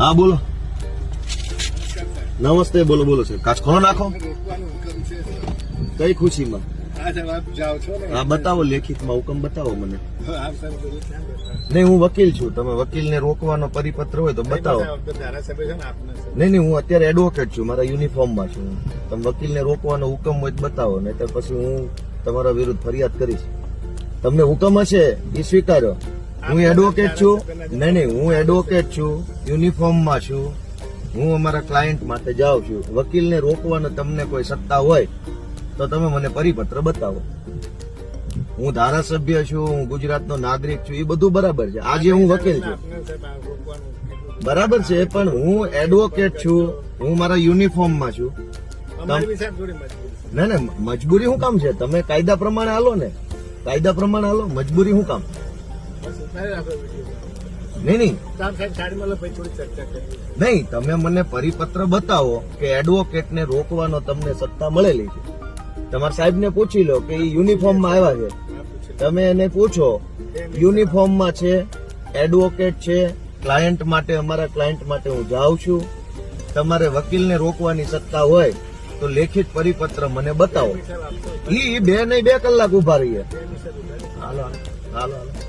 હા બોલો. નમસ્તે. બોલો બોલો છે. કાચ ખોલો નાખો. કઈ ખુશીમાં? હા બતાવો, લેખિતમાં હુકમ બતાવો મને. નહીં, હું વકીલ છું. તમે વકીલને રોકવાનો પરિપત્ર હોય તો બતાવો. નહીં, હું અત્યારે એડવોકેટ છું, મારા યુનિફોર્મમાં છું. તમે વકીલને રોકવાનો હુકમ હોય તો બતાવો, નહીં તો પછી હું તમારા વિરુદ્ધ ફરિયાદ કરીશ. તમને હુકમ હશે એ સ્વીકારો. હું એડવોકેટ છું. નહીં, હું એડવોકેટ છું, યુનિફોર્મમાં છું. હું અમારા ક્લાયન્ટ માટે જાઉં છું. વકીલને રોકવાનો તમને કોઈ સત્તા હોય તો તમે મને પરિપત્ર બતાવો. હું ધારાસભ્ય છું, હું ગુજરાતનો નાગરિક છું, એ બધું બરાબર છે. આજે હું વકીલ છું, બરાબર છે, પણ હું એડવોકેટ છું, હું મારા યુનિફોર્મમાં છું. ના ના, મજબૂરી શું કામ છે? તમે કાયદા પ્રમાણે હાલો ને, કાયદા પ્રમાણે હાલો. મજબૂરી શું કામ? નહીં, તમે મને પરિપત્ર બતાવો કે એડવોકેટને રોકવાનો તમને સત્તા મળેલી છે. તમારા સાહેબને પૂછી લો કે એ યુનિફોર્મમાં આવ્યા છે. તમે એને પૂછો, યુનિફોર્મમાં છે, એડવોકેટ છે, ક્લાયન્ટ માટે, અમારા ક્લાયન્ટ માટે હું જાઉં છું. તમારે વકીલને રોકવાની સત્તા હોય તો લેખિત પરિપત્ર મને બતાવો. એ 2 કલાક ઉભા રહીએ. હાલો હાલો હાલો.